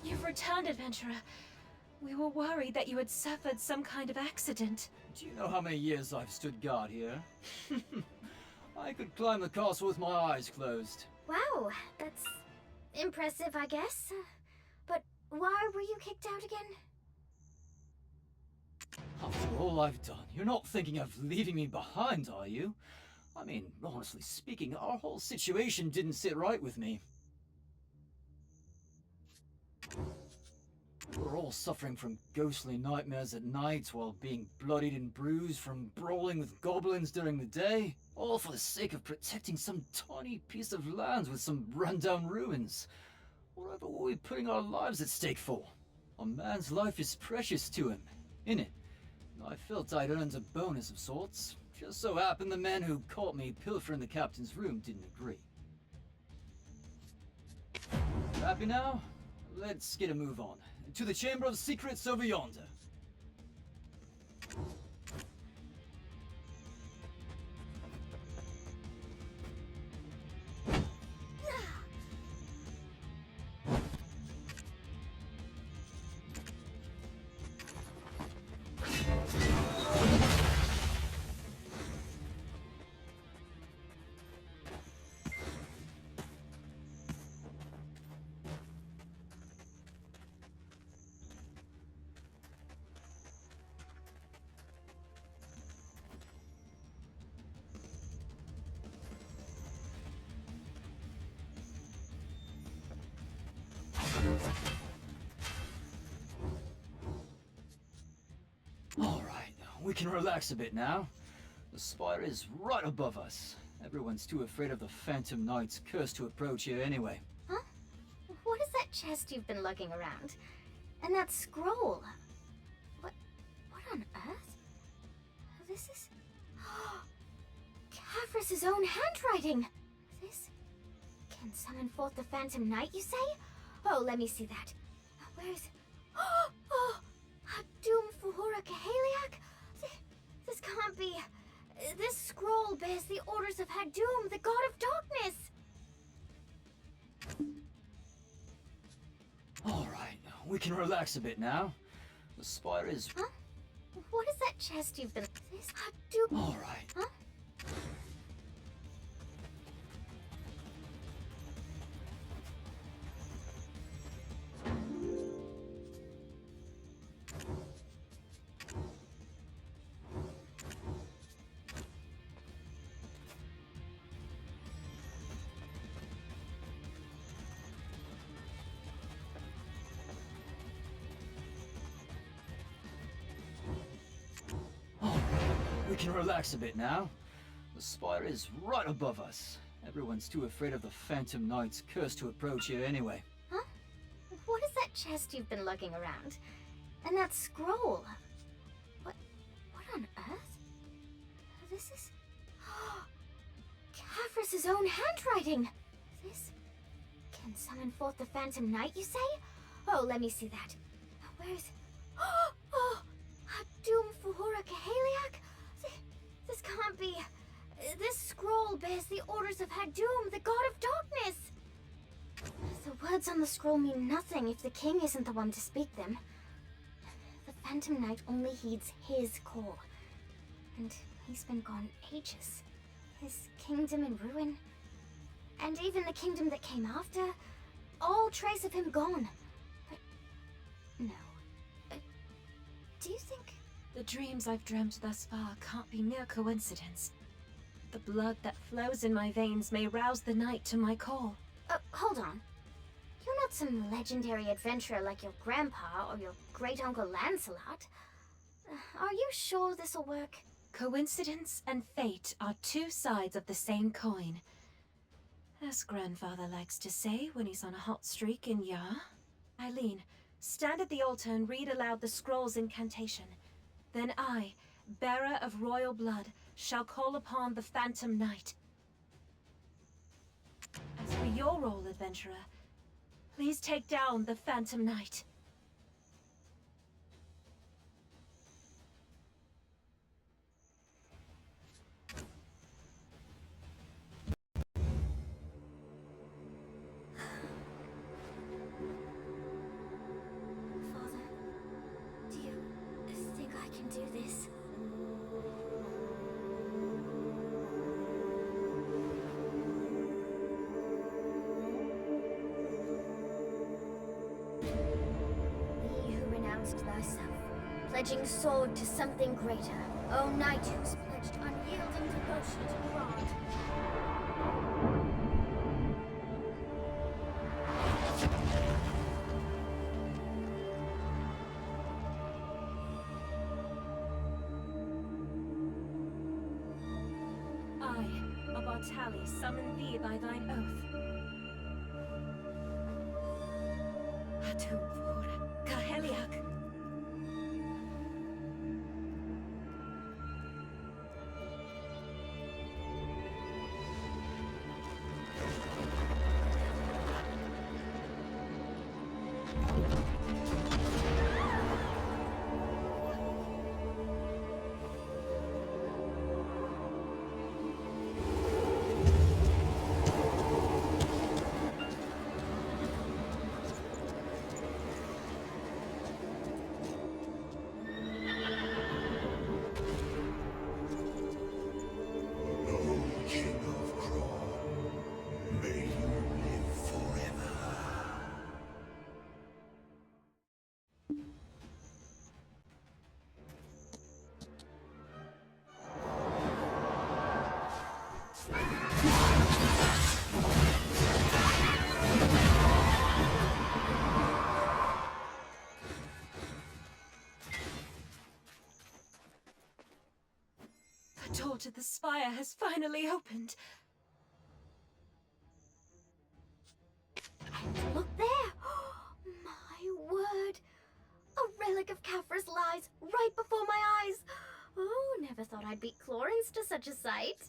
You've returned, adventurer. We were worried that you had suffered some kind of accident. Do you know how many years I've stood guard here? I could climb the castle with my eyes closed. Wow, that's impressive, I guess. But why were you kicked out again? After all I've done, you're not thinking of leaving me behind, are you? I mean, honestly speaking, our whole situation didn't sit right with me. We're all suffering from ghostly nightmares at night while being bloodied and bruised from brawling with goblins during the day, all for the sake of protecting some tiny piece of land with some rundown ruins. Whatever were we putting our lives at stake for? A man's life is precious to him, innit? I felt I'd earned a bonus of sorts. Just so happened the men who caught me pilfering the captain's room didn't agree. Happy now? Let's get a move on. To the Chamber of Secrets over yonder. Alright, we can relax a bit now. The spire is right above us. Everyone's too afraid of the Phantom Knight's curse to approach here anyway. Huh? What is that chest you've been lugging around? And that scroll? What on earth? This is... Kavris' own handwriting! This can summon forth the Phantom Knight, you say? Oh, let me see that. Where's... Oh! Doom Fahora Kahaliak? This can't be... This scroll bears the orders of Hadum, the god of darkness! Alright, we can relax a bit now. The spire is... Huh? What is that chest you've been... This Hadum... Alright. Huh? We can relax a bit now. The spire is right above us. Everyone's too afraid of the Phantom Knight's curse to approach here anyway. Huh? What is that chest you've been lugging around? And that scroll? What on earth? This is... Kavris' own handwriting! This can summon forth the Phantom Knight, you say? Oh, let me see that. Where's... Oh! Doom Fahora Kahaliak? This can't be... This scroll bears the orders of Hadum, the god of darkness! The words on the scroll mean nothing if the king isn't the one to speak them. The Phantom Knight only heeds his call. And he's been gone ages. His kingdom in ruin. And even the kingdom that came after. All trace of him gone. But... no. Do you think... The dreams I've dreamt thus far can't be mere coincidence. The blood that flows in my veins may rouse the night to my call. Hold on. You're not some legendary adventurer like your grandpa or your great-uncle Lancelot. Are you sure this'll work? Coincidence and fate are two sides of the same coin. As grandfather likes to say when he's on a hot streak in Yar. Eileen, stand at the altar and read aloud the scroll's incantation. Then I, bearer of royal blood, shall call upon the Phantom Knight. As for your role, adventurer, Please take down the Phantom Knight. Father, do you think I can do this? Thee who renounced thyself, pledging sword to something greater, O knight who's pledged unyielding devotion to God. I, of our tally, summon thee by thine oath. Atum Vura Kaheliak. The door to the spire has finally opened. And look there! My word! A relic of Khafra's lies right before my eyes! Oh, never thought I'd beat Clorens to such a sight.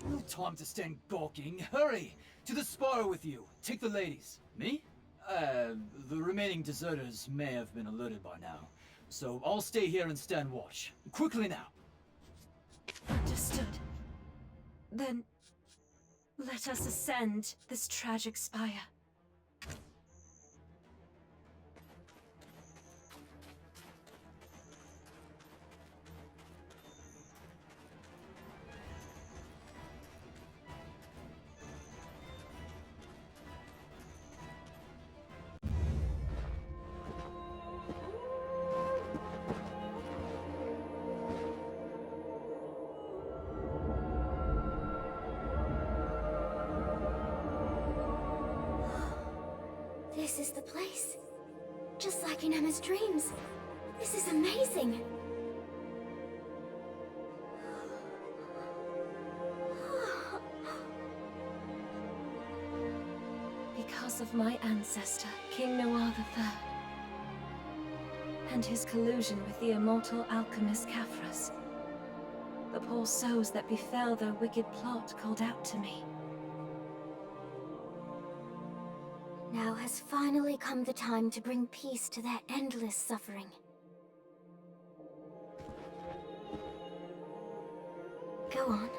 No time to stand gawking. Hurry! To the spire with you. Take the ladies. Me? The remaining deserters may have been alerted by now. So I'll stay here and stand watch. Quickly now. Understood. Then, let us ascend this tragic spire. This is the place. Just like in Emma's dreams. This is amazing. Because of my ancestor, King Noir III, and his collusion with the immortal alchemist Khafras, the poor souls that befell their wicked plot called out to me. Now has finally come the time to bring peace to their endless suffering. Go on.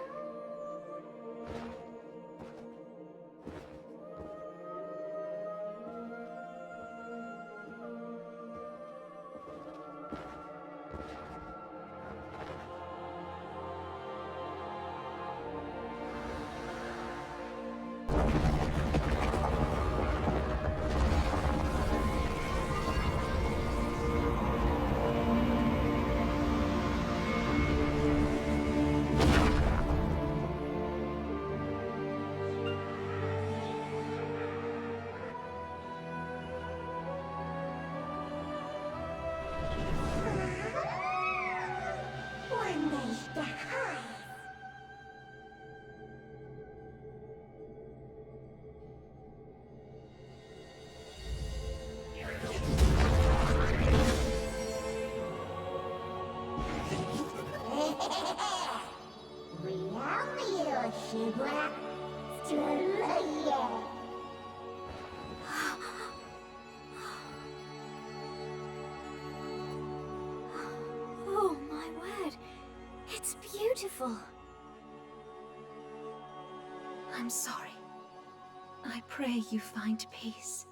awful. I'm sorry. I pray you find peace.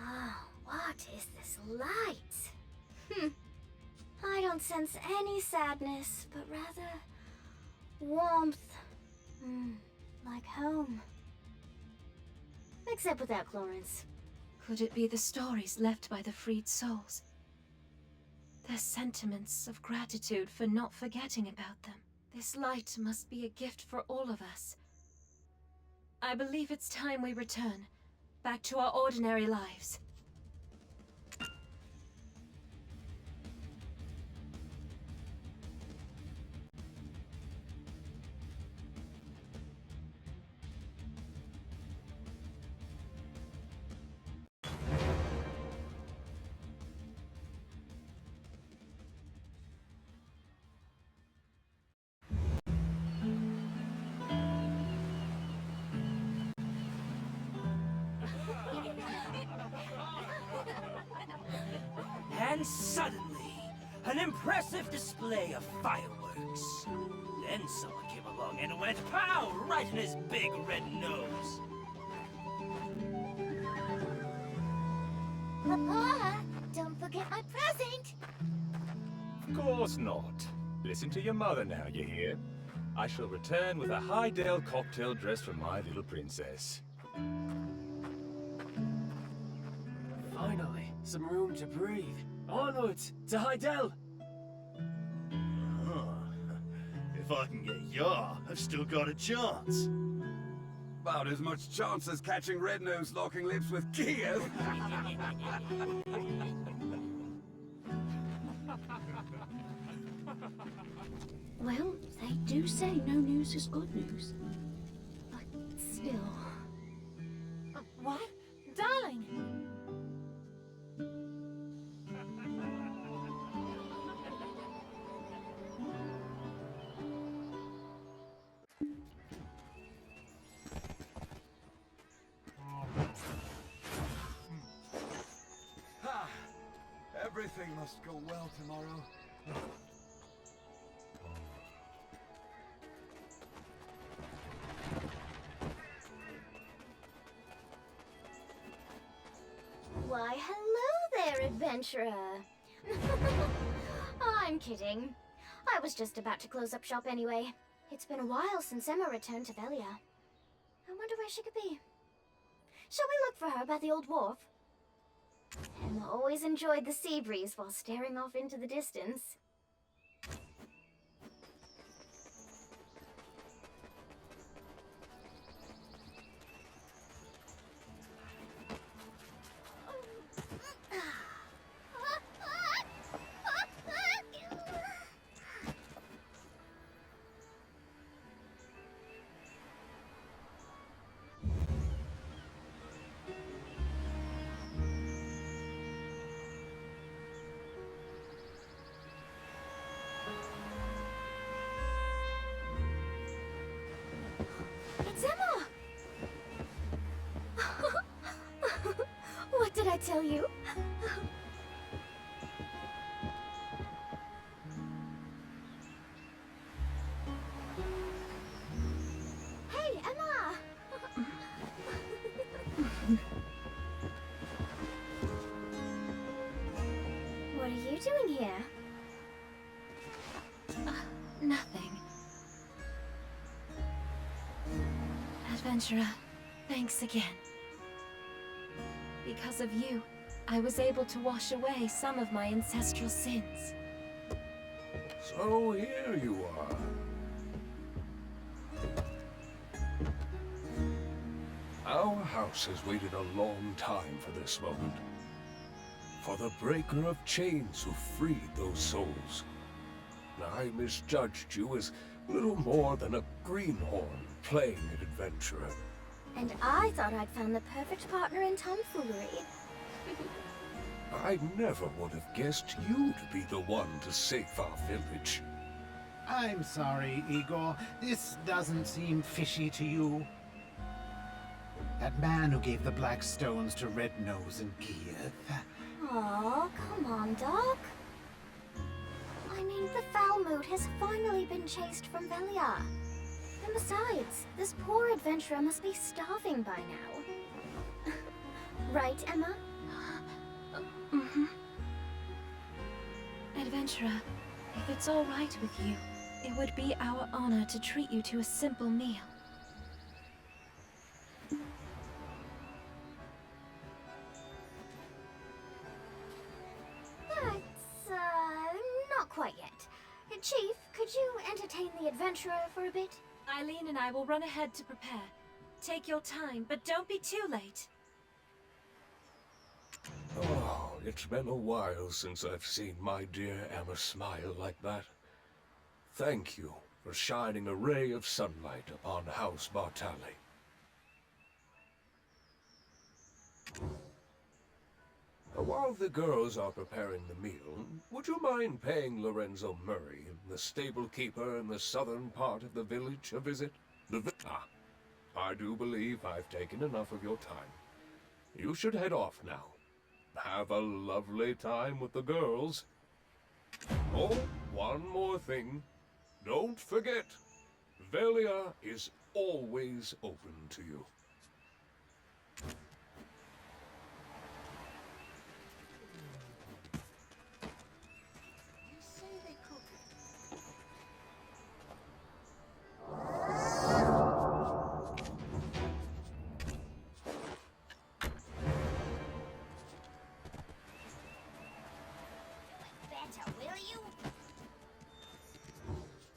Oh, what is this light? I don't sense any sadness, but rather warmth. Like home. Except without Clarence. Could it be the stories left by the freed souls? Their sentiments of gratitude for not forgetting about them. This light must be a gift for all of us. I believe it's time we return, back to our ordinary lives. And suddenly, an impressive display of fireworks. Then someone came along and went pow right in his big red nose. Papa, don't forget my present! Of course not. Listen to your mother now, you hear? I shall return with a Highdale cocktail dress for my little princess. Finally, some room to breathe. Onwards, to Highdale! If I can get ya, I've still got a chance. About as much chance as catching Red-Nose locking lips with Kiev. Well, they do say no news is good news. But still... What? Darling! Everything must go well tomorrow. Why, hello there, adventurer. I'm kidding. I was just about to close up shop anyway. It's been a while since Emma returned to Velia. I wonder where she could be. Shall we look for her by the old wharf? Emma always enjoyed the sea breeze while staring off into the distance. It's Emma! What did I tell you? Hey, Emma! What are you doing here? Nothing. Adventurer, thanks again. Because of you, I was able to wash away some of my ancestral sins. So here you are. Our house has waited a long time for this moment. for the breaker of chains who freed those souls. I misjudged you as little more than a greenhorn playing an adventurer. And I thought I'd found the perfect partner in tomfoolery. I never would have guessed you to be the one to save our village. I'm sorry, Igor. This doesn't seem fishy to you. That man who gave the black stones to Red Nose and Geeth. Aw, come on, Doc. I mean, the foul mood has finally been chased from Velia. And besides, this poor adventurer must be starving by now. Right, Emma? Mm-hmm. Adventurer, if it's all right with you, it would be our honor to treat you to a simple meal. That's, not quite yet. Chief, could you entertain the adventurer for a bit? Eileen and I will run ahead to prepare. Take your time, but don't be too late. Oh, it's been a while since I've seen my dear Emma smile like that. Thank you for shining a ray of sunlight upon House Bartali. While the girls are preparing the meal, would you mind paying Lorenzo Murray, the stable keeper in the southern part of the village, a visit? I do believe I've taken enough of your time. You should head off now. Have a lovely time with the girls. Oh, one more thing. Don't forget, Velia is always open to you.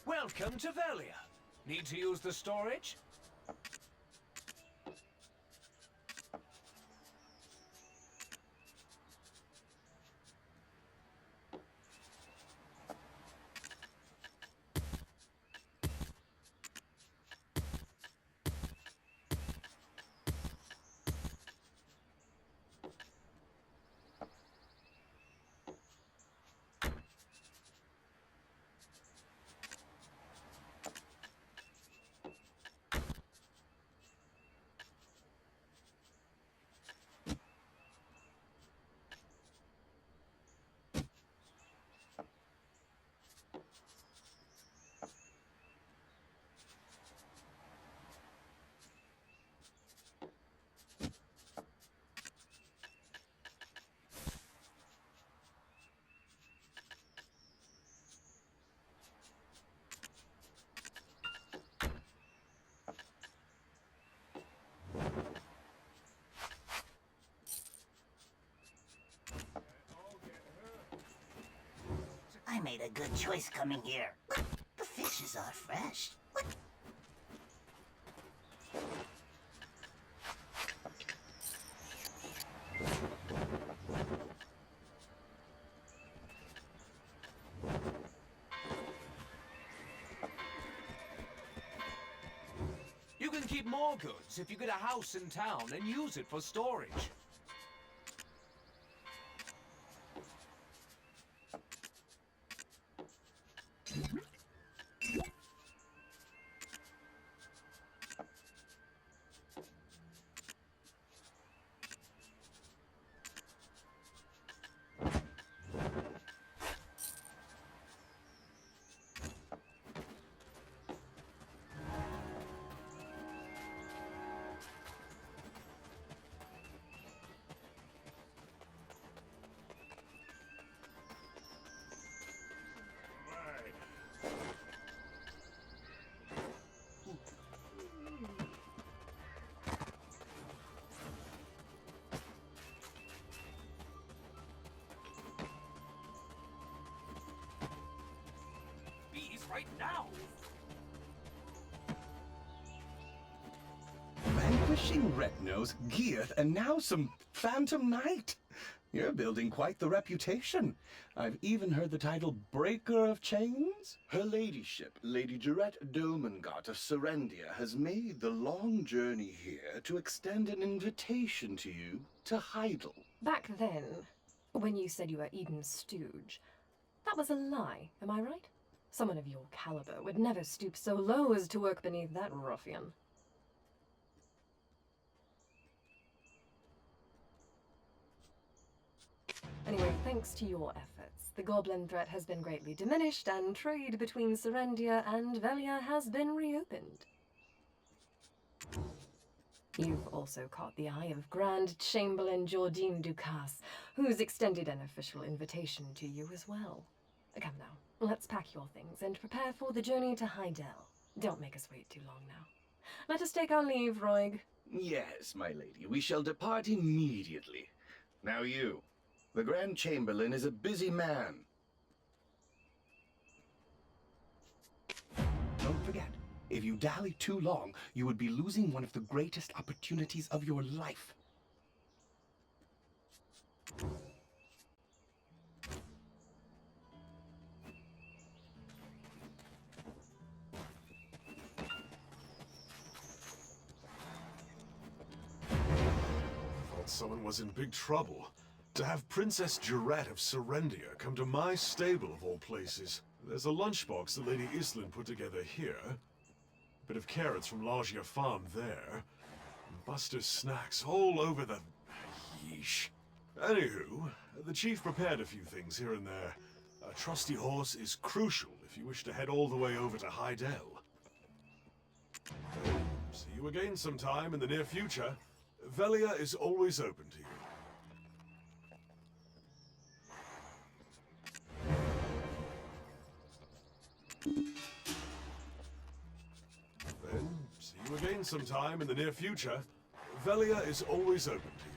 Welcome to Velia. Need to use the storage? I made a good choice coming here. The fishes are fresh. You can keep more goods if you get a house in town and use it for storage. Right now. Vanquishing Red Nose, Geeth, and now some Phantom Knight. You're building quite the reputation. I've even heard the title Breaker of Chains. Her ladyship, Lady Jarette Dolmangott of Serendia, has made the long journey here to extend an invitation to you to Heidel. Back then, when you said you were Eden's stooge, that was a lie, am I right? Someone of your caliber would never stoop so low as to work beneath that ruffian. Anyway, thanks to your efforts, the goblin threat has been greatly diminished, and trade between Serendia and Velia has been reopened. You've also caught the eye of Grand Chamberlain Jordine Ducasse, who's extended an official invitation to you as well. Come now, let's pack your things and prepare for the journey to Heidel. Don't make us wait too long now. Let us take our leave, Roig. Yes, my lady, we shall depart immediately. Now you. The Grand Chamberlain is a busy man. Don't forget, if you dally too long, you would be losing one of the greatest opportunities of your life. Thought someone was in big trouble. To have Princess Jarette of Serendia come to my stable of all places. There's a lunchbox that Lady Islin put together here. A bit of carrots from Largia Farm there. And Buster's snacks all over the... yeesh. Anywho, the chief prepared a few things here and there. A trusty horse is crucial if you wish to head all the way over to Heidel. See you again sometime in the near future. Velia is always open to you. Then, see you again sometime in the near future. Velia is always open to you.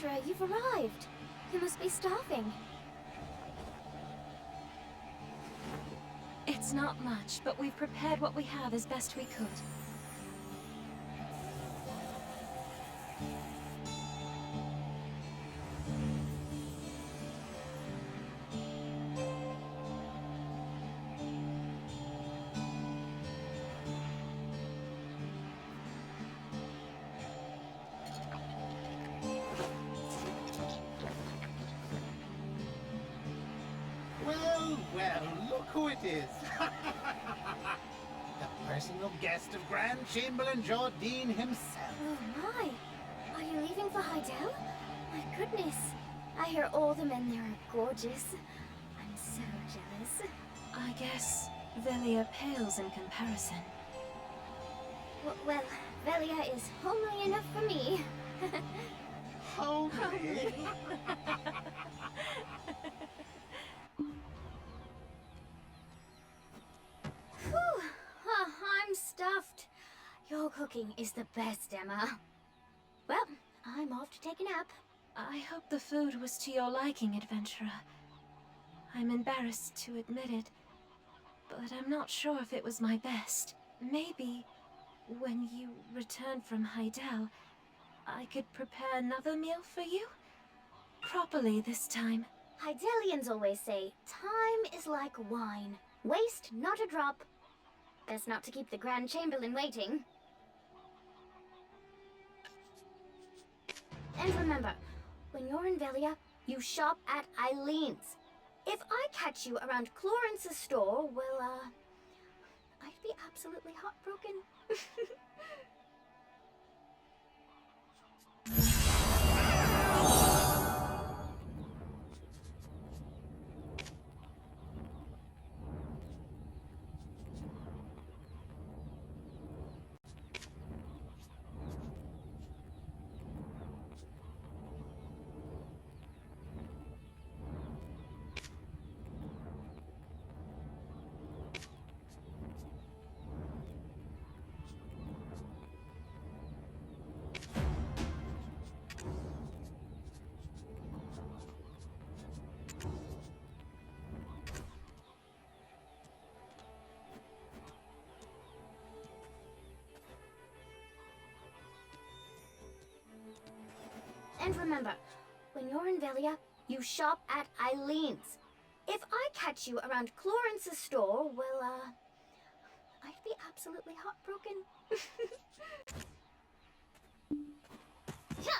adventurer, you've arrived. You must be starving. It's not much, but we've prepared what we have as best we could. Well, well, look who it is. The personal guest of Grand Chamberlain Jardine himself. Oh my! Are you leaving for Heidel? My goodness. I hear all the men there are gorgeous. I'm so jealous. I guess Velia pales in comparison. Well, Velia is homely enough for me. Homely? Whew! Oh, I'm stuffed. Your cooking is the best, Emma. Well, I'm off to take a nap. I hope the food was to your liking, adventurer. I'm embarrassed to admit it, but I'm not sure if it was my best. Maybe, when you return from Heidel, I could prepare another meal for you? Properly this time. Heidelians always say, time is like wine. Waste not a drop. Best not to keep the Grand Chamberlain waiting. And remember, when you're in Velia, you shop at Eileen's. If I catch you around Clarence's store, well, I'd be absolutely heartbroken. And remember, when you're in Velia, you shop at Eileen's. If I catch you around Clarence's store, well, I'd be absolutely heartbroken. Yeah.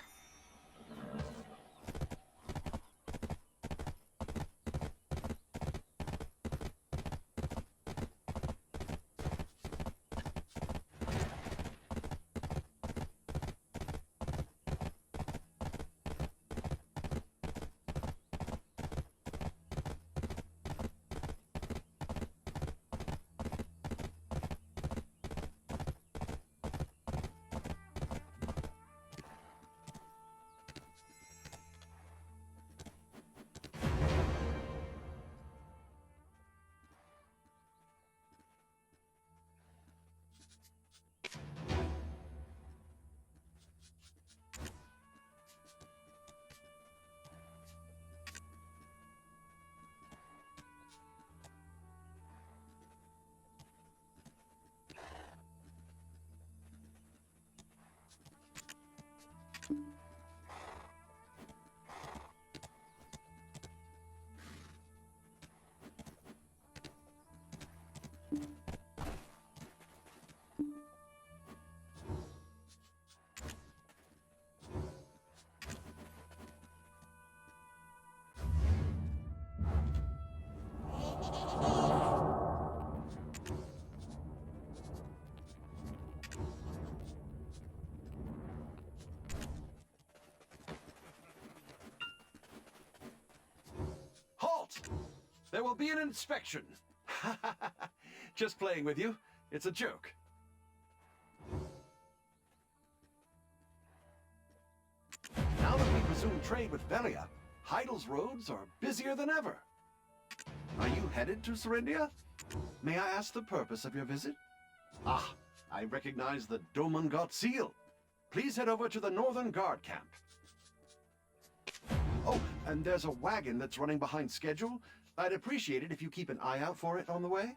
There will be an inspection. Just playing with you. It's a joke. Now that we resume trade with Velia, Heidel's roads are busier than ever. Are you headed to Serendia? May I ask the purpose of your visit? Ah, I recognize the Domungot seal. Please head over to the Northern Guard camp. Oh, and there's a wagon that's running behind schedule. I'd appreciate it if you keep an eye out for it on the way.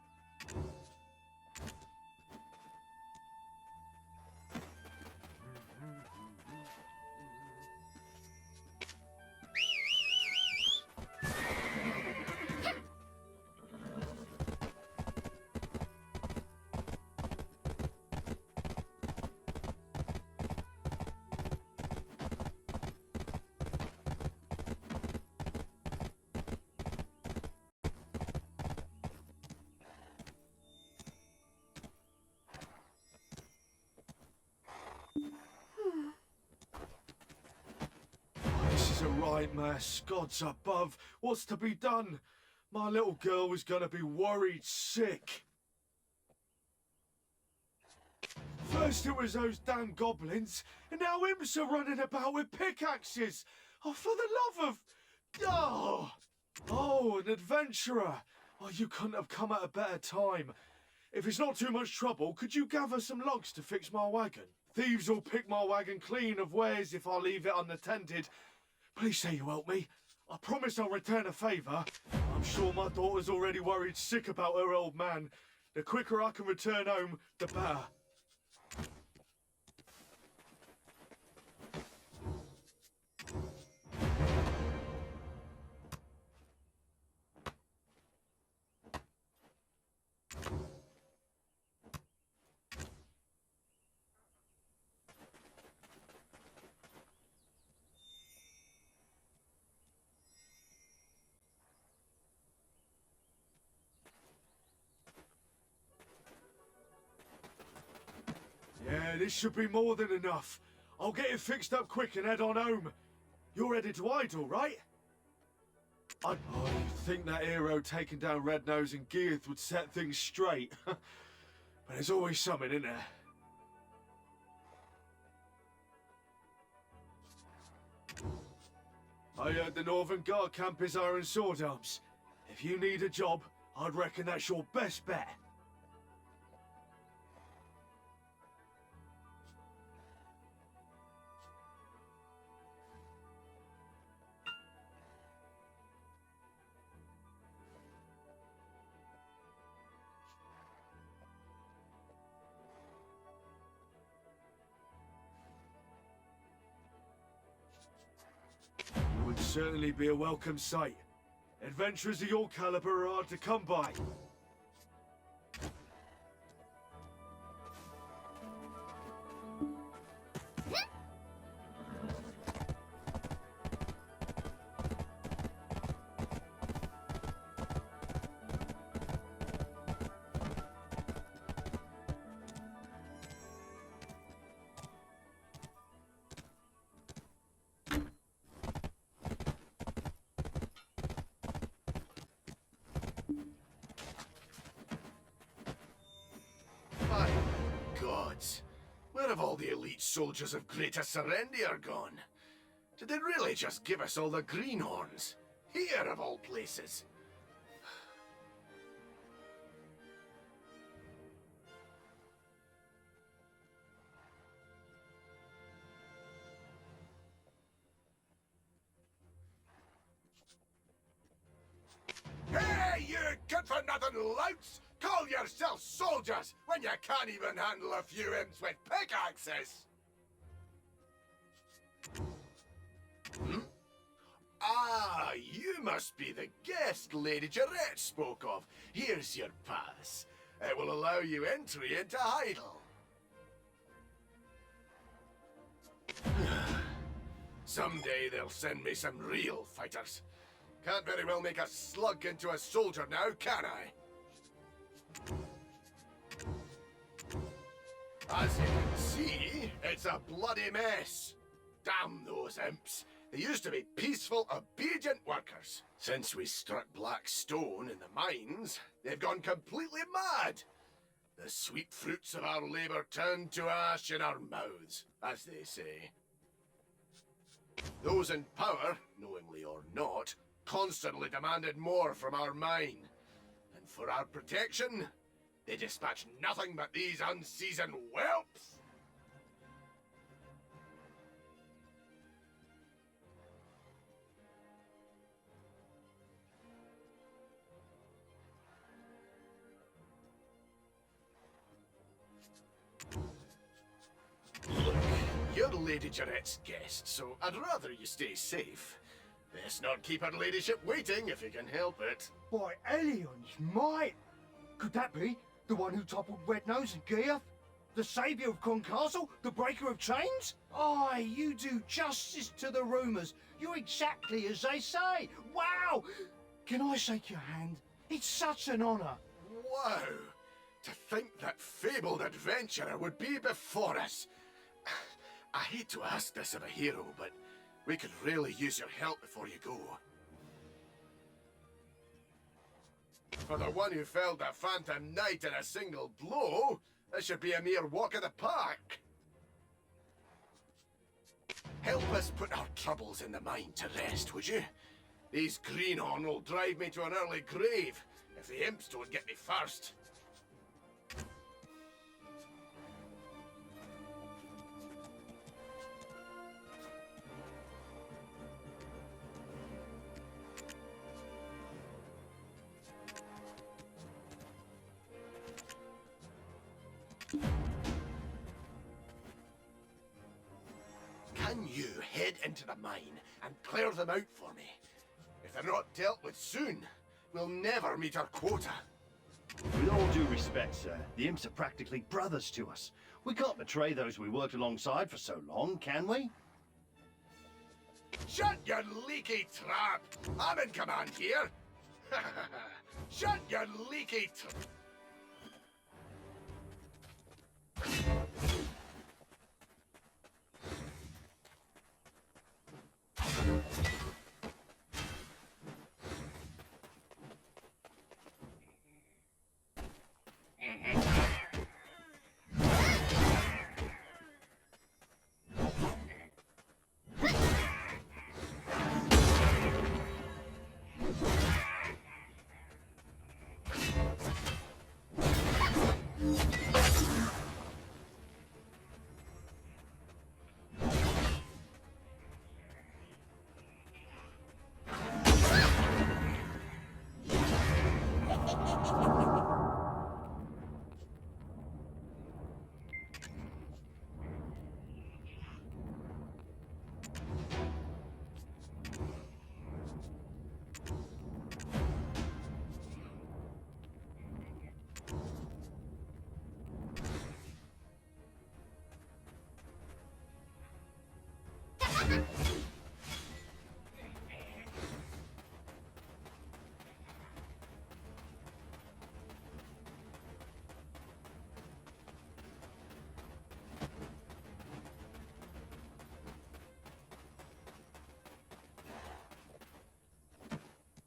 This is a right mess. Gods above. What's to be done? My little girl was gonna be worried sick. First it was those damn goblins, and now imps are running about with pickaxes. Oh, for the love of... Oh, an adventurer. Oh, you couldn't have come at a better time. If it's not too much trouble, could you gather some logs to fix my wagon? Thieves will pick my wagon clean of wares if I leave it unattended. Please say you help me. I promise I'll return a favour. I'm sure my daughter's already worried sick about her old man. The quicker I can return home, the better. Yeah, this should be more than enough. I'll get it fixed up quick and head on home. You're headed to Idle, right? I think that hero taking down Red Nose and Gearth would set things straight. But there's always something, isn't there? I heard the Northern Guard camp is Iron Sword Arms. If you need a job, I'd reckon that's your best bet. It would certainly be a welcome sight. Adventurers of your caliber are hard to come by. My gods, where have all the elite soldiers of Greater Serendia gone? Did they really just give us all the greenhorns? Here of all places. Hey, you good-for-nothing louts! Call yourselves soldiers when you can't even handle a few imps with pickaxes! Hmm? Ah, you must be the guest Lady Jarrett spoke of. Here's your pass. It will allow you entry into Idle. Someday they'll send me some real fighters. Can't very well make a slug into a soldier now, can I? As you can see, it's a bloody mess. Damn those imps. They used to be peaceful, obedient workers. Since we struck black stone in the mines, they've gone completely mad. The sweet fruits of our labor turned to ash in our mouths, as they say. Those in power, knowingly or not, constantly demanded more from our mine. And for our protection, they dispatch nothing but these unseasoned whelps. Lady Jarrett's guest, so I'd rather you stay safe. Best not keep her ladyship waiting if you can help it. By Elion's might! Could that be the one who toppled Red Nose and Geoff? The saviour of Con Castle? The breaker of chains? Aye, you do justice to the rumours. You're exactly as they say. Wow! Can I shake your hand? It's such an honour. Wow! To think that fabled adventurer would be before us. I hate to ask this of a hero, but we could really use your help before you go. For the one who felled the Phantom Knight in a single blow, this should be a mere walk of the park. Help us put our troubles in the mind to rest, would you? These greenhorn will drive me to an early grave if the imps don't get me first. Can you head into the mine and clear them out for me? If they're not dealt with soon, we'll never meet our quota. With all due respect, sir, the imps are practically brothers to us. We can't betray those we worked alongside for so long, can we? Shut your leaky trap! I'm in command here! Shut your leaky trap!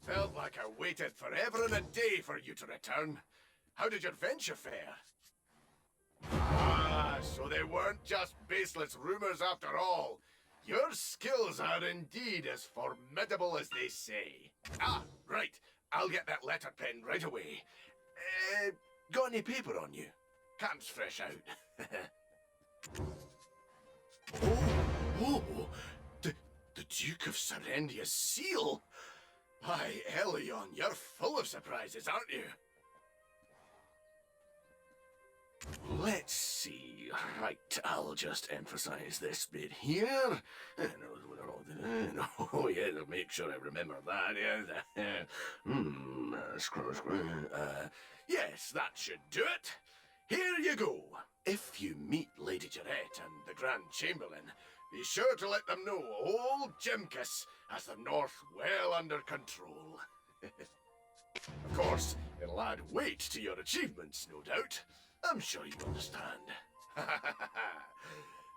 Felt like I waited forever and a day for you to return. How did your venture fare? Ah, so they weren't just baseless rumors after all. Your skills are indeed as formidable as they say. Ah, right. I'll get that letter pen right away. Got any paper on you? Camp's fresh out. Oh, the Duke of Serendia's seal? Why, Elion, you're full of surprises, aren't you? Let's see. Right, I'll just emphasize this bit here. Oh, yeah, make sure I remember that. Yes, that should do it. Here you go. If you meet Lady Jarrett and the Grand Chamberlain, be sure to let them know old Jimkus has the North well under control. Of course, it'll add weight to your achievements, no doubt. I'm sure you understand.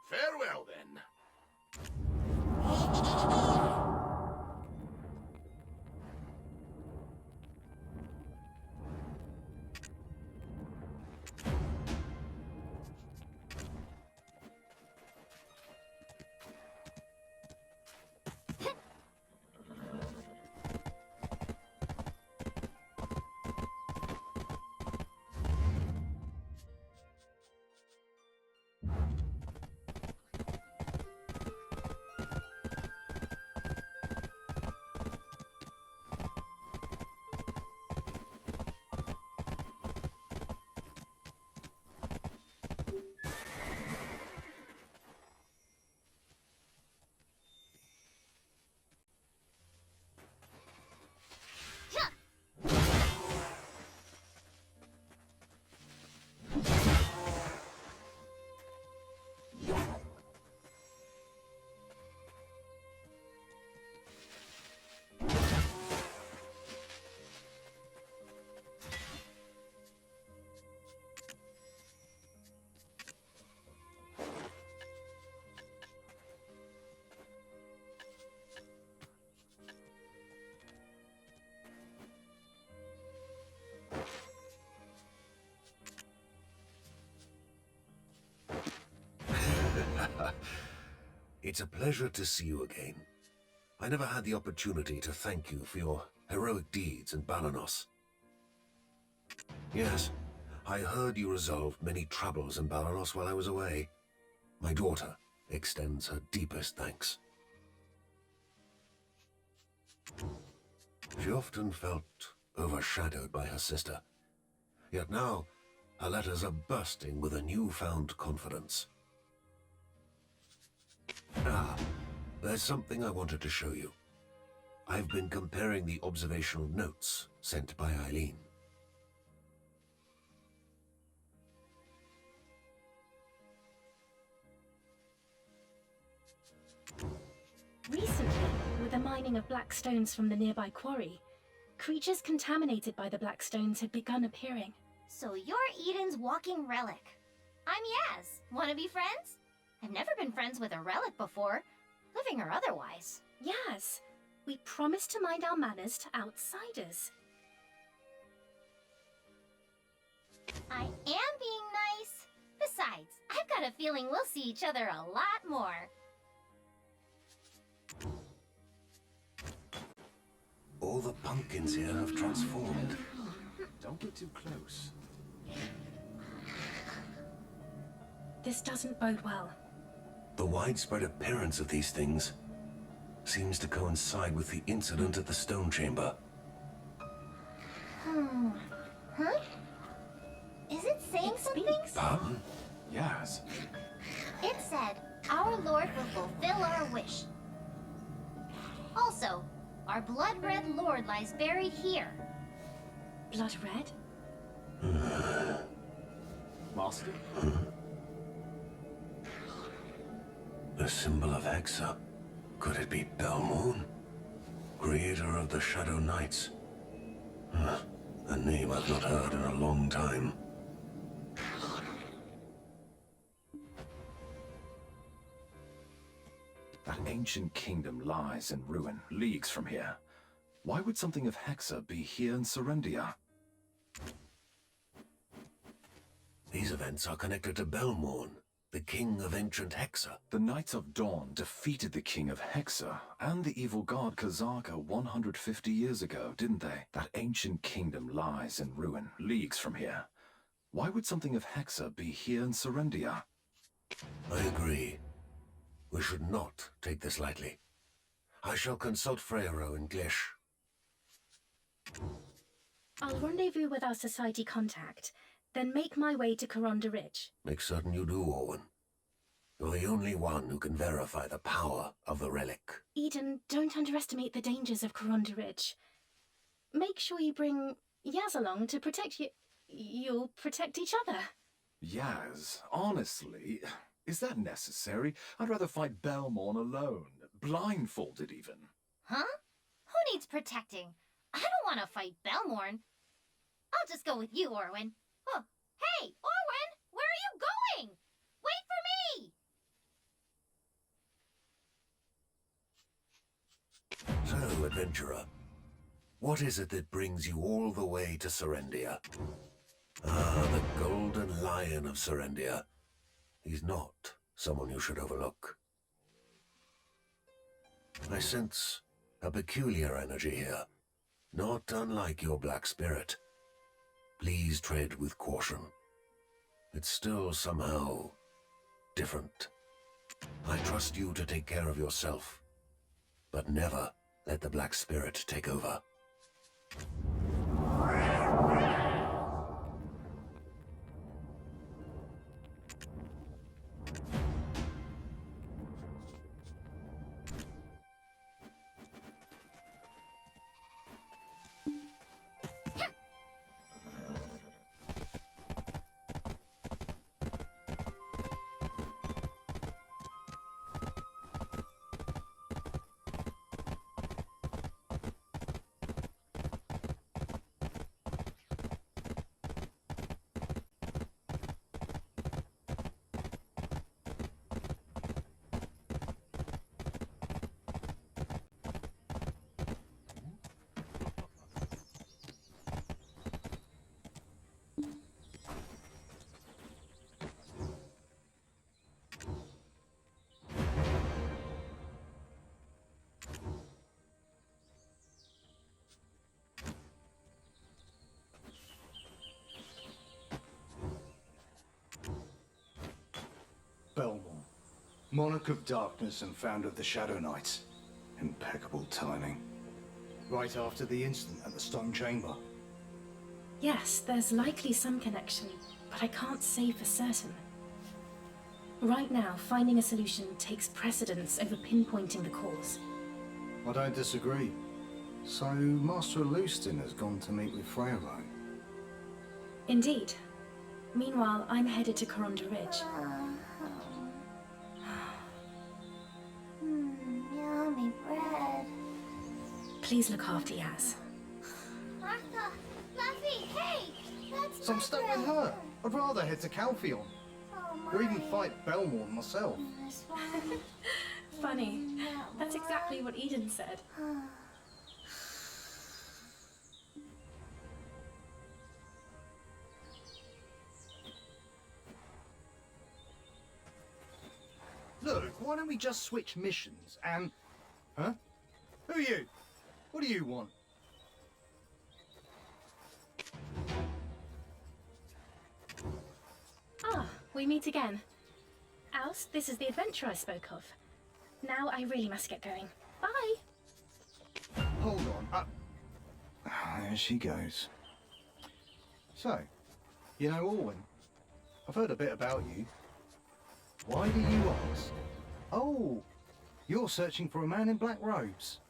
Farewell, then. It's a pleasure to see you again. I never had the opportunity to thank you for your heroic deeds in Balanos. Yes, I heard you resolved many troubles in Balanos while I was away. My daughter extends her deepest thanks. She often felt overshadowed by her sister. Yet now, her letters are bursting with a newfound confidence. Ah, there's something I wanted to show you. I've been comparing the observational notes sent by Eileen. Recently, with the mining of black stones from the nearby quarry, creatures contaminated by the black stones had begun appearing. So you're Eden's walking relic. I'm Yaz. Wanna be friends? I've never been friends with a relic before, living or otherwise. Yes, we promised to mind our manners to outsiders. I am being nice. Besides, I've got a feeling we'll see each other a lot more. All the pumpkins here have transformed. Don't get too close. This doesn't bode well. The widespread appearance of these things seems to coincide with the incident at the stone chamber. Huh? Is it saying something? Pardon? Yes. It said, our Lord will fulfill our wish. Also, our blood-red Lord lies buried here. Blood red? Master? The symbol of Hexa. Could it be Belmorn? Creator of the Shadow Knights. A name I've not heard in a long time. That ancient kingdom lies in ruin, leagues from here. Why would something of Hexa be here in Serendia? These events are connected to Belmorn, the king of ancient Hexa. The Knights of Dawn defeated the king of Hexa and the evil god Kazaka 150 years ago, didn't they? That ancient kingdom lies in ruin, leagues from here. Why would something of Hexa be here in Serendia? I agree. We should not take this lightly. I shall consult Freyro in Glish. I'll rendezvous with our society contact, then make my way to Coronda Ridge. Make certain you do, Orwin. You're the only one who can verify the power of the relic. Eden, don't underestimate the dangers of Coronda Ridge. Make sure you bring Yaz along to protect you. You'll protect each other. Yaz, honestly, is that necessary? I'd rather fight Belmorn alone, blindfolded even. Huh? Who needs protecting? I don't want to fight Belmorn. I'll just go with you, Orwin. Oh, hey, Orwin! Where are you going? Wait for me! So, adventurer, what is it that brings you all the way to Serendia? Ah, the Golden Lion of Serendia. He's not someone you should overlook. I sense a peculiar energy here, not unlike your black spirit. Please tread with caution. It's still somehow different. I trust you to take care of yourself, but never let the black spirit take over. Monarch of Darkness and founder of the Shadow Knights. Impeccable timing. Right after the incident at the Stone Chamber. Yes, there's likely some connection, but I can't say for certain. Right now, finding a solution takes precedence over pinpointing the cause. I don't disagree. So, Master Leuston has gone to meet with Freyro. Indeed. Meanwhile, I'm headed to Coronda Ridge. Yummy bread. Please look after Yaz. Martha! Fluffy, hey! That's So I'm stuck with her. I'd rather head to Calpheon. Or even fight Belmorn myself. Funny. That's exactly what Eden said. Look, why don't we just switch missions and... Huh? Who are you? What do you want? Ah, we meet again. Alce, this is the adventure I spoke of. Now I really must get going. Bye! Hold on. There she goes. So, you know Orwin? I've heard a bit about you. Why do you ask? Oh, you're searching for a man in black robes.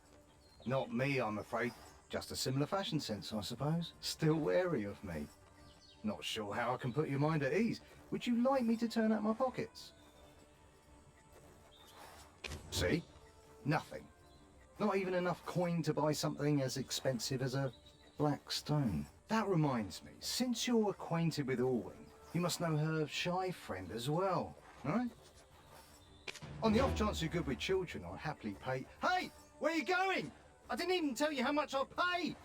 Not me, I'm afraid. Just a similar fashion sense, I suppose. Still wary of me. Not sure how I can put your mind at ease. Would you like me to turn out my pockets? See? Nothing. Not even enough coin to buy something as expensive as a black stone. That reminds me, since you're acquainted with Orwin, you must know her shy friend as well, right? On the off chance you're good with children, I'll happily pay... Hey! Where are you going? I didn't even tell you how much I'll pay!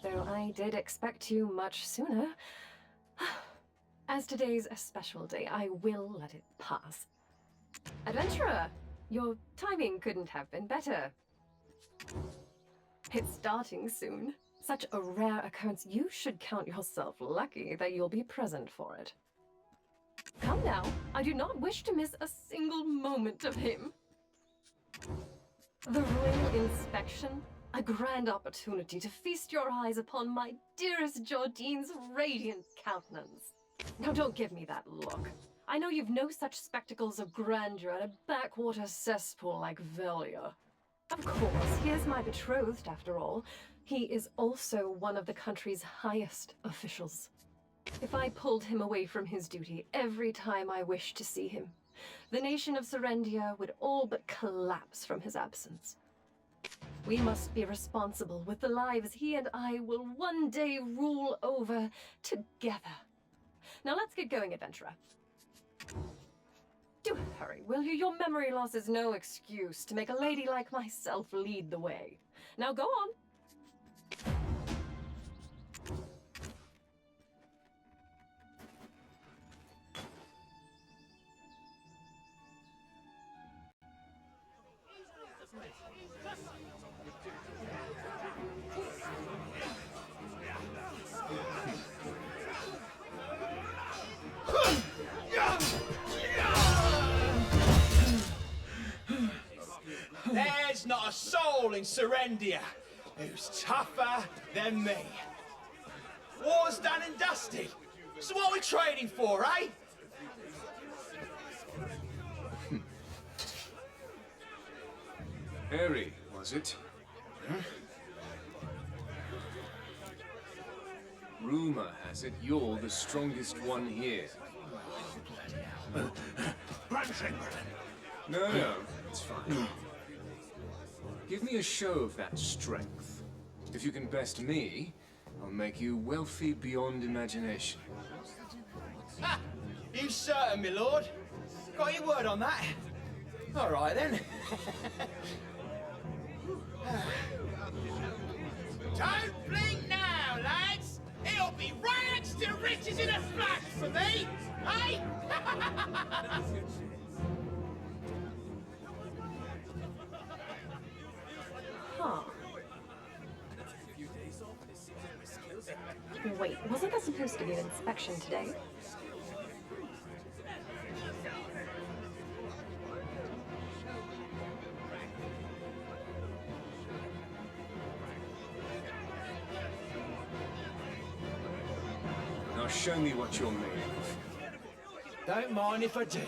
Though I did expect you much sooner. As today's a special day, I will let it pass. Adventurer, your timing couldn't have been better. It's starting soon. Such a rare occurrence, you should count yourself lucky that you'll be present for it. Come now, I do not wish to miss a single moment of him. The royal inspection? A grand opportunity to feast your eyes upon my dearest Jordine's radiant countenance. Now don't give me that look. I know you've no such spectacles of grandeur at a backwater cesspool like Velia. Of course, he is my betrothed after all. He is also one of the country's highest officials. If I pulled him away from his duty every time I wished to see him, the nation of Serendia would all but collapse from his absence. We must be responsible with the lives he and I will one day rule over together. Now let's get going, adventurer. Do hurry, will you? Your memory loss is no excuse to make a lady like myself lead the way. Now go on. There's not a soul in Serendia who's tougher than me. War's done and dusted. So what are we trading for, eh? Eri, was it? Huh? Rumor has it you're the strongest one here. No, it's fine. Give me a show of that strength. If you can best me, I'll make you wealthy beyond imagination. Ah! You certain, my lord? Got your word on that? All right, then. Don't blink now, lads! It'll be rags to riches in a flash for me, eh? Huh. Wait, wasn't there supposed to be an inspection today? Now show me what you're made of. Don't mind if I do.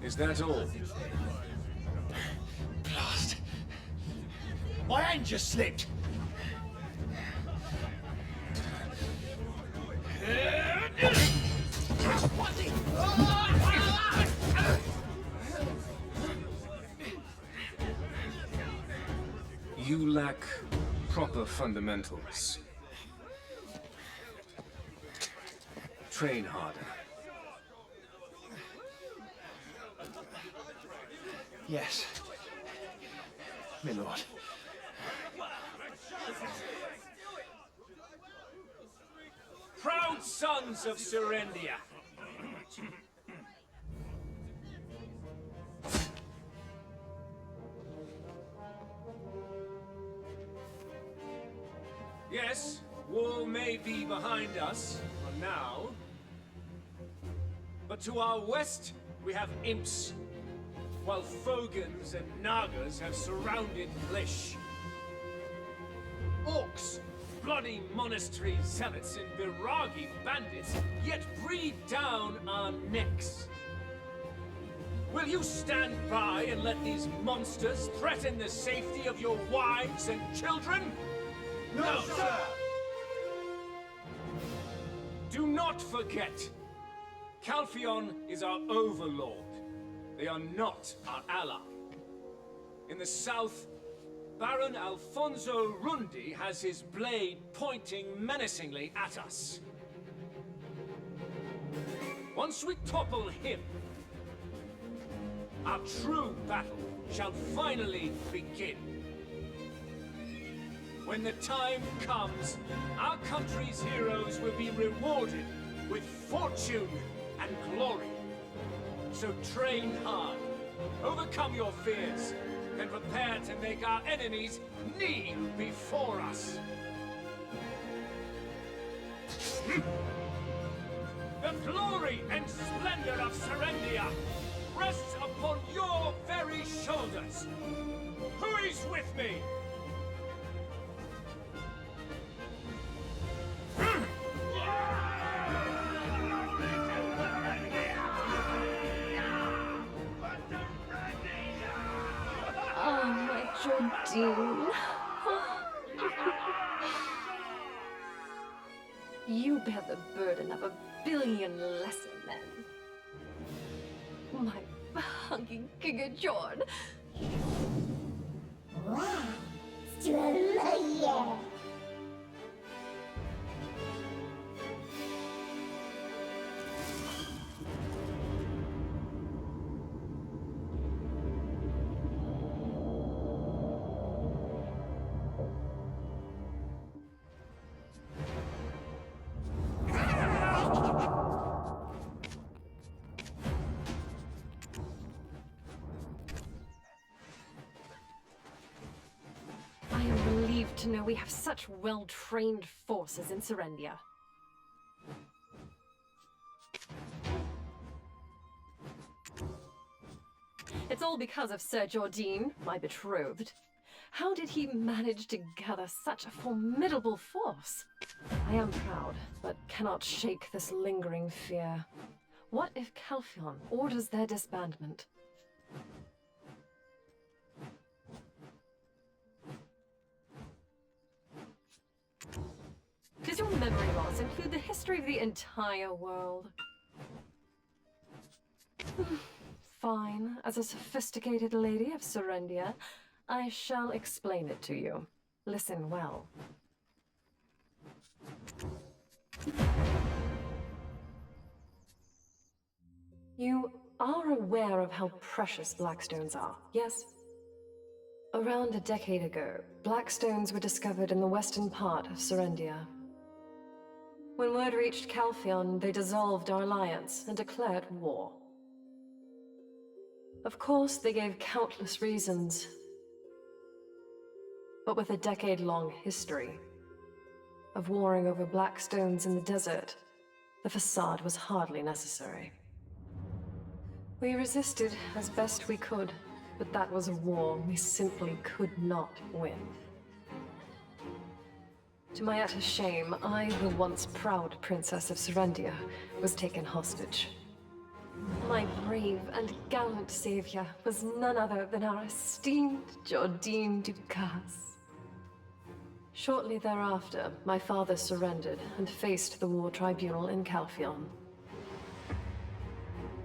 Is that all? Blast. My hand just slipped. You lack proper fundamentals. Train harder. Yes, my lord. Proud sons of Serendia. Yes, war may be behind us, for now. But to our west, we have imps, while Fogans and Nagas have surrounded Blish. Orcs, bloody monastery zealots and Viragi bandits, yet breathe down our necks. Will you stand by and let these monsters threaten the safety of your wives and children? No, sir! Do not forget, Calpheon is our overlord. They are not our ally. In the south, Baron Alfonso Rundi has his blade pointing menacingly at us. Once we topple him, our true battle shall finally begin. When the time comes, our country's heroes will be rewarded with fortune and glory. So train hard, overcome your fears, and prepare to make our enemies kneel before us. The glory and splendor of Serendia rests upon your very shoulders. Who is with me? Oh, my Jordine. You bear the burden of 1,000,000,000 lesser men. My hunky Giga Jord. I am relieved to know we have such well-trained forces in Serendia. It's all because of Sir Jordine, my betrothed. How did he manage to gather such a formidable force? I am proud, but cannot shake this lingering fear. What if Calphion orders their disbandment? Does your memory loss include the history of the entire world? Fine. As a sophisticated lady of Serendia, I shall explain it to you. Listen well. You are aware of how precious blackstones are, yes? Around a decade ago, blackstones were discovered in the western part of Serendia. When word reached Calphion, they dissolved our alliance and declared war. Of course, they gave countless reasons. But with a decade-long history of warring over blackstones in the desert, the facade was hardly necessary. We resisted as best we could, but that was a war we simply could not win. To my utter shame, I, the once proud princess of Serendia, was taken hostage. My brave and gallant savior was none other than our esteemed Jordine Ducasse. Shortly thereafter, my father surrendered and faced the war tribunal in Calphion.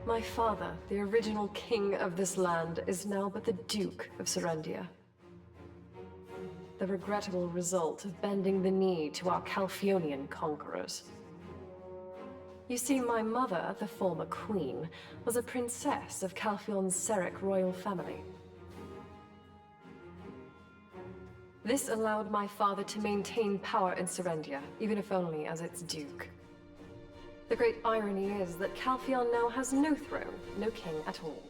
My father, the original king of this land, is now but the Duke of Serendia. The regrettable result of bending the knee to our Calphionian conquerors. You see, my mother, the former queen, was a princess of Calphion's Seric royal family. This allowed my father to maintain power in Serendia, even if only as its duke. The great irony is that Calphion now has no throne, no king at all.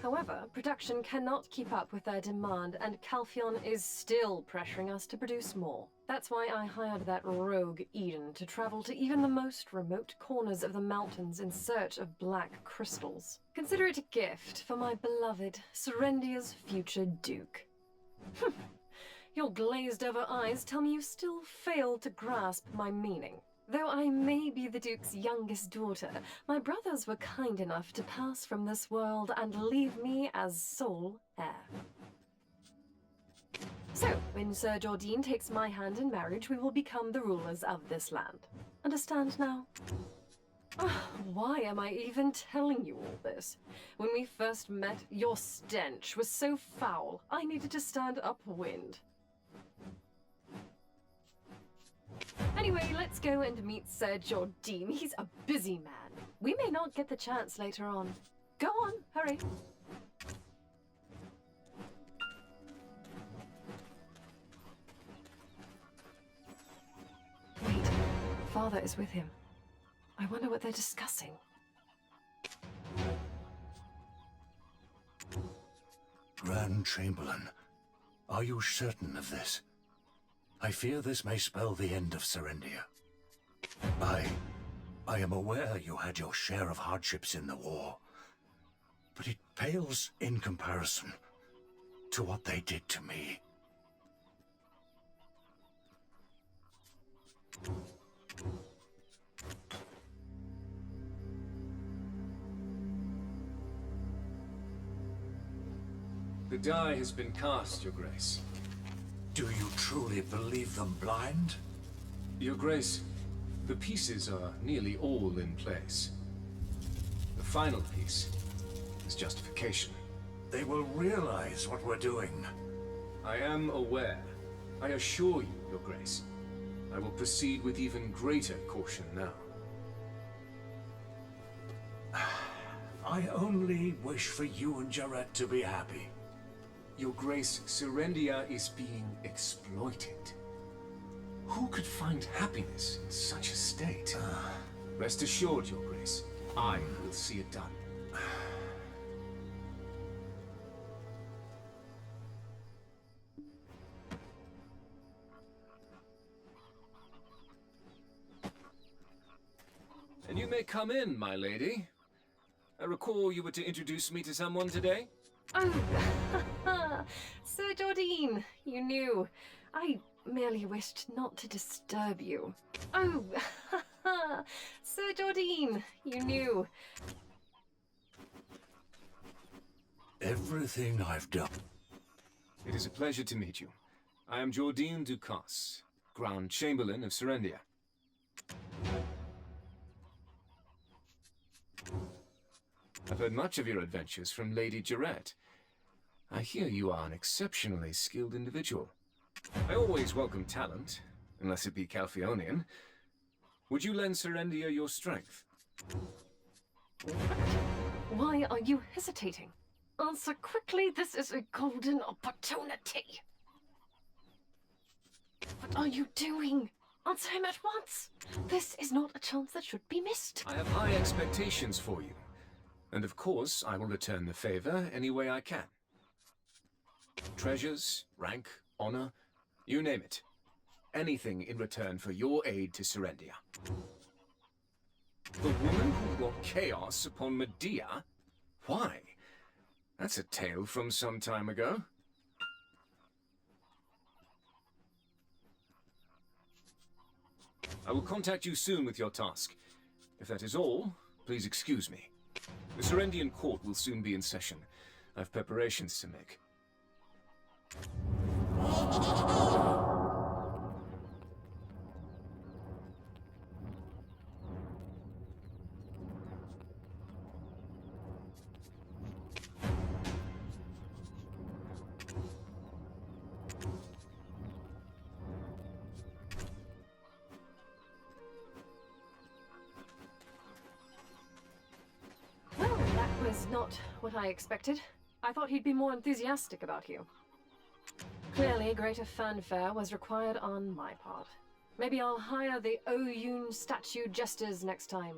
However, production cannot keep up with their demand, and Calphion is still pressuring us to produce more. That's why I hired that rogue Eden to travel to even the most remote corners of the mountains in search of black crystals. Consider it a gift for my beloved Serendia's future duke. Your glazed-over eyes tell me you still fail to grasp my meaning. Though I may be the Duke's youngest daughter, my brothers were kind enough to pass from this world and leave me as sole heir. So, when Sir Jordine takes my hand in marriage, we will become the rulers of this land. Understand now? Why am I even telling you all this? When we first met, your stench was so foul, I needed to stand upwind. Anyway, let's go and meet Sir Jordine. He's a busy man. We may not get the chance later on. Go on, hurry. Wait, Father is with him. I wonder what they're discussing. Grand Chamberlain, are you certain of this? I fear this may spell the end of Serendia. I am aware you had your share of hardships in the war, but it pales in comparison to what they did to me. The die has been cast, Your Grace. Do you truly believe them blind? Your Grace, the pieces are nearly all in place. The final piece is justification. They will realize what we're doing. I am aware. I assure you, Your Grace. I will proceed with even greater caution now. I only wish for you and Jarrett to be happy. Your Grace, Serendia is being exploited. Who could find happiness in such a state? Rest assured, Your Grace, I will see it done. And you may come in, my lady. I recall you were to introduce me to someone today? Oh, Sir Jordine, you knew. I merely wished not to disturb you. Oh, Sir Jordine, you knew. Everything I've done. It is a pleasure to meet you. I am Jordine Ducasse, Grand Chamberlain of Serendia. I've heard much of your adventures from Lady Jarrett. I hear you are an exceptionally skilled individual. I always welcome talent, unless it be Calphionian. Would you lend Serendia your strength? Why are you hesitating? Answer quickly, this is a golden opportunity. What are you doing? Answer him at once. This is not a chance that should be missed. I have high expectations for you. And of course, I will return the favor any way I can. Treasures, rank, honor, you name it. Anything in return for your aid to Serendia. The woman who brought chaos upon Medea? Why? That's a tale from some time ago. I will contact you soon with your task. If that is all, please excuse me. The Serendian court will soon be in session. I have preparations to make. Well, that was not what I expected. I thought he'd be more enthusiastic about you. Clearly, greater fanfare was required on my part. Maybe I'll hire the Oyun statue jesters next time.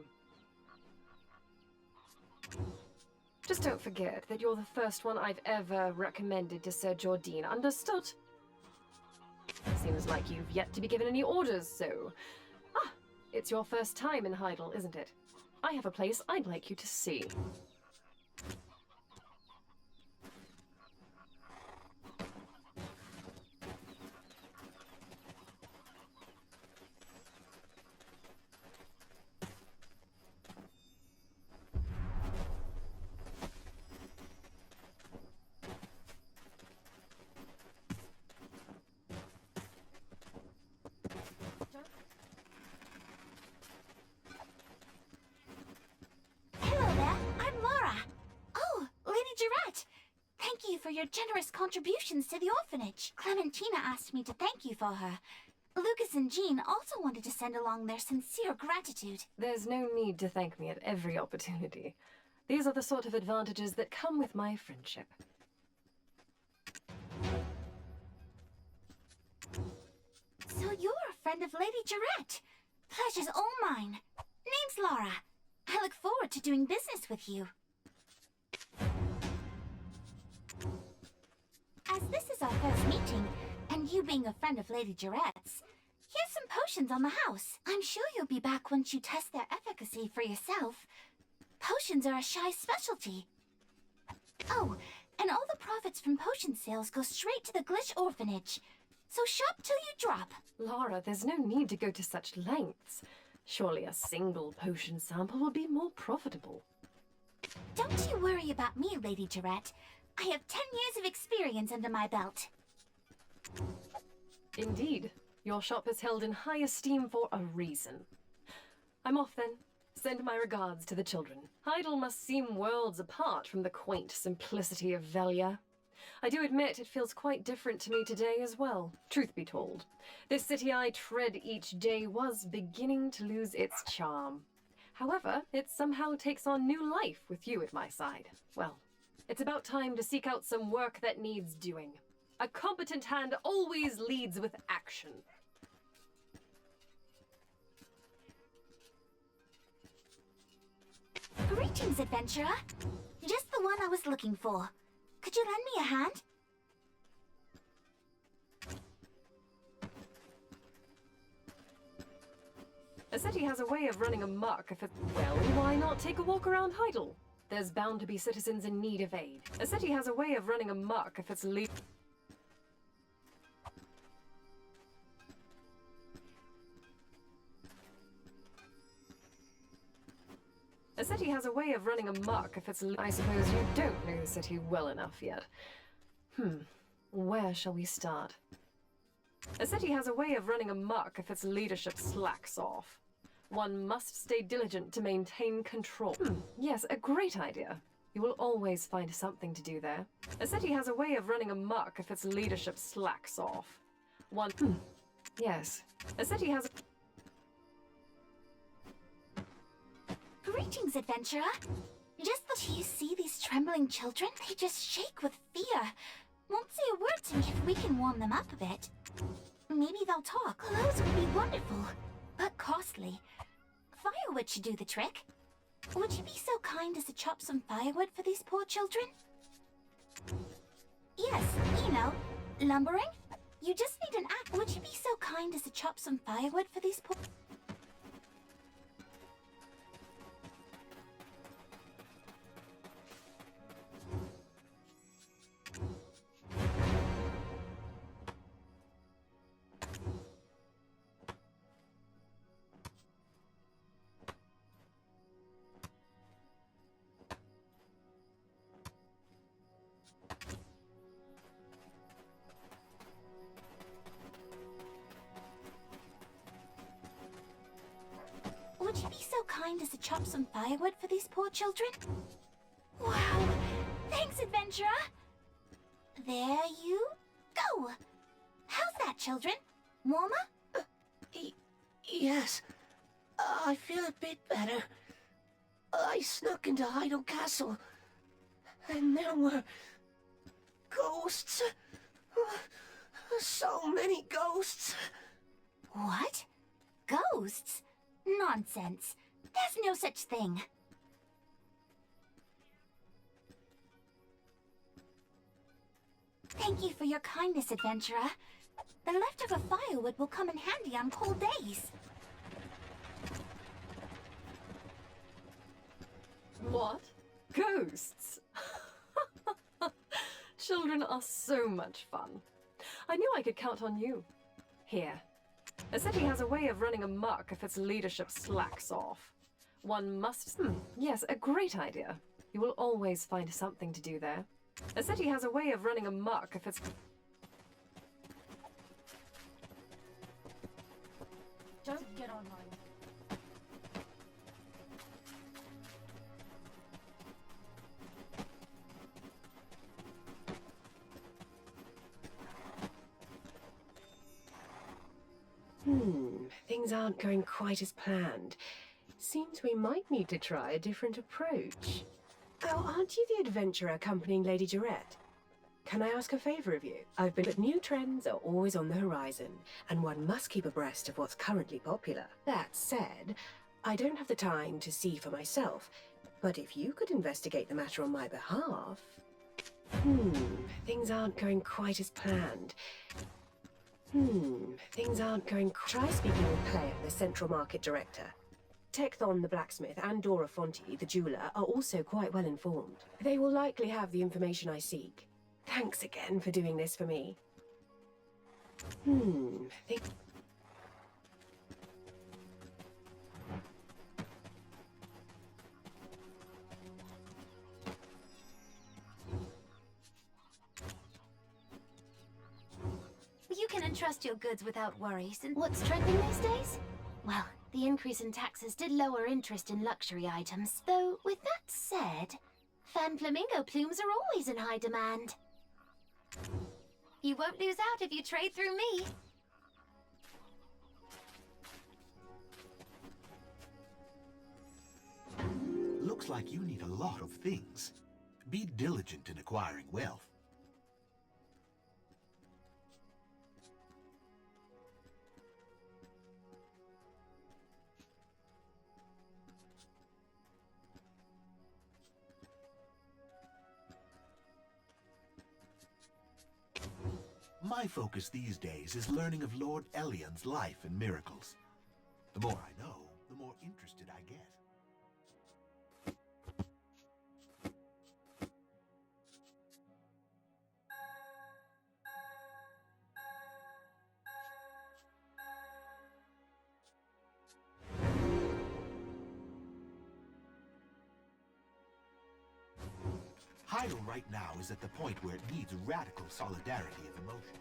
Just don't forget that you're the first one I've ever recommended to Sir Jordine, understood? Seems like you've yet to be given any orders, so... Ah, it's your first time in Heidel, isn't it? I have a place I'd like you to see. Hello there, I'm Laura. Oh, Lady Jarrett. Thank you for your generous contributions to the orphanage. Clementina asked me to thank you for her. Lucas and Jean also wanted to send along their sincere gratitude. There's no need to thank me at every opportunity. These are the sort of advantages that come with my friendship. So you're a friend of Lady Jarrett. Pleasure's all mine. Name's Laura. I look forward to doing business with you. As this is our first meeting, and you being a friend of Lady Jarrett's, here's some potions on the house. I'm sure you'll be back once you test their efficacy for yourself. Potions are a shy specialty. Oh, and all the profits from potion sales go straight to the Glitch Orphanage. So shop till you drop. Laura, there's no need to go to such lengths. Surely a single potion sample will be more profitable. Don't you worry about me, Lady Jarrett. I have 10 years of experience under my belt. Indeed. Your shop is held in high esteem for a reason. I'm off then. Send my regards to the children. Heidel must seem worlds apart from the quaint simplicity of Velia. I do admit it feels quite different to me today as well. Truth be told, this city I tread each day was beginning to lose its charm. However, it somehow takes on new life with you at my side. Well, it's about time to seek out some work that needs doing. A competent hand always leads with action. Greetings, adventurer. Just the one I was looking for. Could you lend me a hand? A city has a way of running amok if it... Well, why not take a walk around Heidel? There's bound to be citizens in need of aid. A city has a way of running amok if it's A city has a way of running amok if it's... I suppose you don't know the city well enough yet. Where shall we start? A city has a way of running amok if its leadership slacks off. One must stay diligent to maintain control. Yes, a great idea. You will always find something to do there. A city has a way of running amok if its leadership slacks off. One... Yes, a city has... Greetings, adventurer. Do you see these trembling children? They just shake with fear. Won't say a word to me if we can warm them up a bit. Maybe they'll talk. Those would be wonderful, but costly. Firewood should do the trick. Would you be so kind as to chop some firewood for these poor children? Yes, you know, lumbering. You just need an axe. Would you be so kind as to chop some firewood for these poor... Would you be so kind as to chop some firewood for these poor children? Wow! Thanks, adventurer! There you go! How's that, children? Warmer? Yes. I feel a bit better. I snuck into Heidel Castle, and there were... ghosts. So many ghosts. What? Ghosts? Nonsense. There's no such thing. Thank you for your kindness, adventurer. The leftover firewood will come in handy on cold days. What? Ghosts? Children are so much fun. I knew I could count on you. Here. A city has a way of running amok if its leadership slacks off. One must... Yes, a great idea. You will always find something to do there. A city has a way of running amok if it's... Don't get online. Things aren't going quite as planned. Seems we might need to try a different approach. Oh, aren't you the adventurer accompanying Lady Durette? Can I ask a favor of you? But new trends are always on the horizon, and one must keep abreast of what's currently popular. That said, I don't have the time to see for myself, but if you could investigate the matter on my behalf... Things aren't going quite as planned. Things aren't going... Try speaking with Claire, the Central Market Director. Tekthon, the blacksmith, and Dora Fonti, the jeweler, are also quite well informed. They will likely have the information I seek. Thanks again for doing this for me. You can entrust your goods without worries. And what's trending these days? Well, the increase in taxes did lower interest in luxury items. Though, with that said, fan flamingo plumes are always in high demand. You won't lose out if you trade through me. Looks like you need a lot of things. Be diligent in acquiring wealth. My focus these days is learning of Lord Elion's life and miracles. The more I know, the more interested I get. idol right now is at the point where it needs radical solidarity of emotion.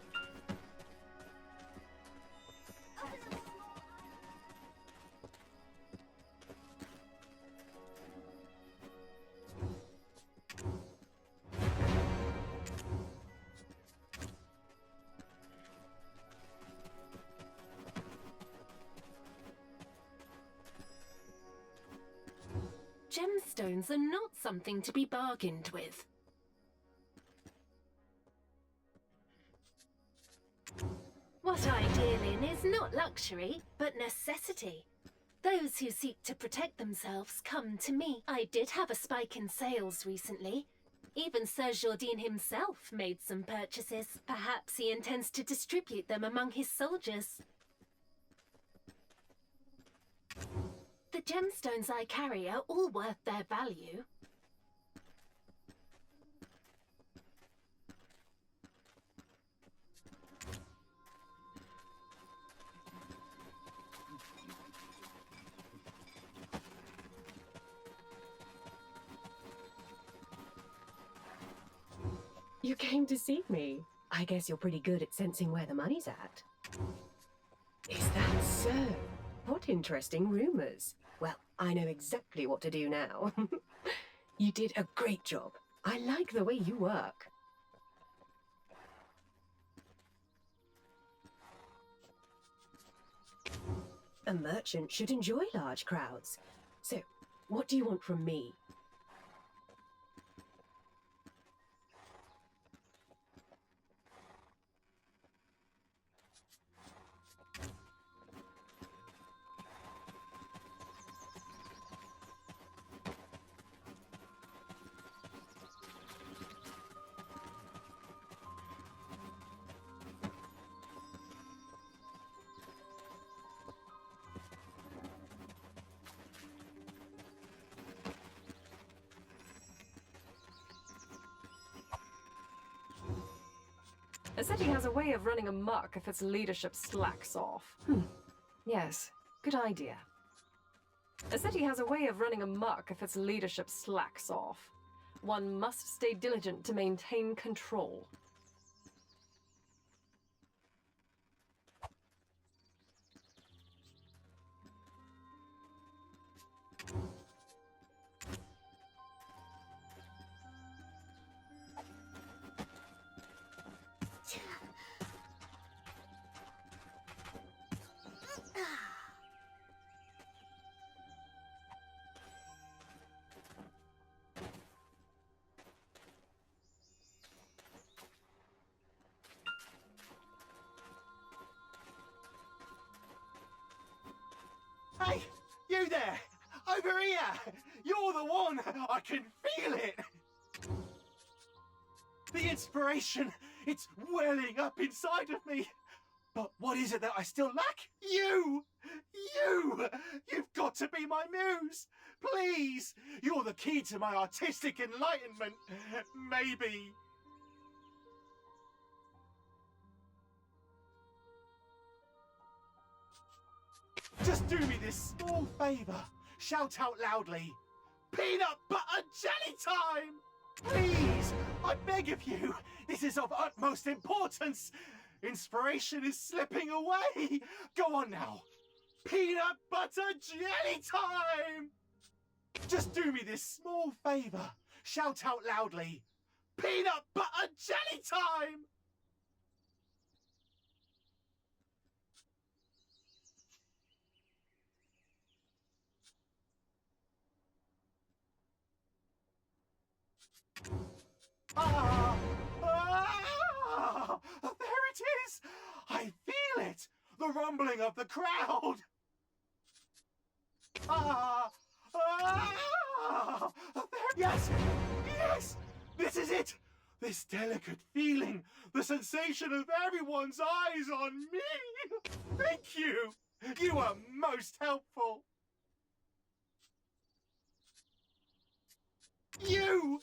Gemstones are not something to be bargained with. What I deal in is not luxury, but necessity. Those who seek to protect themselves come to me. I did have a spike in sales recently. Even Sir Jourdain himself made some purchases. Perhaps he intends to distribute them among his soldiers. The gemstones I carry are all worth their value. You came to see me. I guess you're pretty good at sensing where the money's at. Is that so? What interesting rumors. Well, I know exactly what to do now. You did a great job. I like the way you work. A merchant should enjoy large crowds. So, what do you want from me? A city has a way of running amok if its leadership slacks off. Yes, good idea. A city has a way of running amok if its leadership slacks off. One must stay diligent to maintain control. Hey, you there! Over here! You're the one! I can feel it! The inspiration! It's welling up inside of me! But what is it that I still lack? You! You! You've got to be my muse! Please! You're the key to my artistic enlightenment! Maybe. Just do me this small favour. Shout out loudly. Peanut butter jelly time! Please! I beg of you! This is of utmost importance! Inspiration is slipping away! Go on now! Peanut butter jelly time! Just do me this small favour. Shout out loudly. Peanut butter jelly time! Ah! Ah! There it is! I feel it! The rumbling of the crowd! Ah! Ah! There, yes! Yes! This is it! This delicate feeling, the sensation of everyone's eyes on me! Thank you! You are most helpful! You!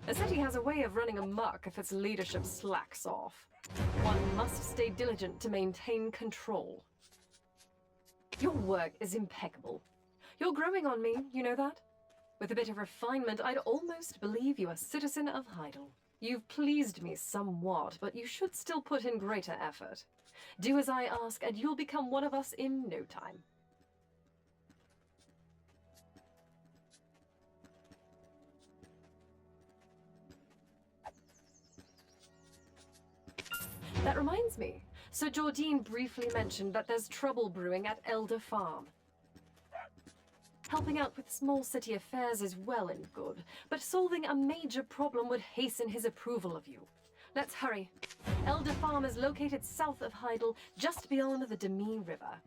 A city has a way of running amok if its leadership slacks off. One must stay diligent to maintain control. Your work is impeccable. You're growing on me, you know that? With a bit of refinement, I'd almost believe you a citizen of Heidel. You've pleased me somewhat, but you should still put in greater effort. Do as I ask, and you'll become one of us in no time. That reminds me. Sir Jordine briefly mentioned that there's trouble brewing at Elder Farm. Helping out with small city affairs is well and good, but solving a major problem would hasten his approval of you. Let's hurry. Elder Farm is located south of Heidel, just beyond the Demi River.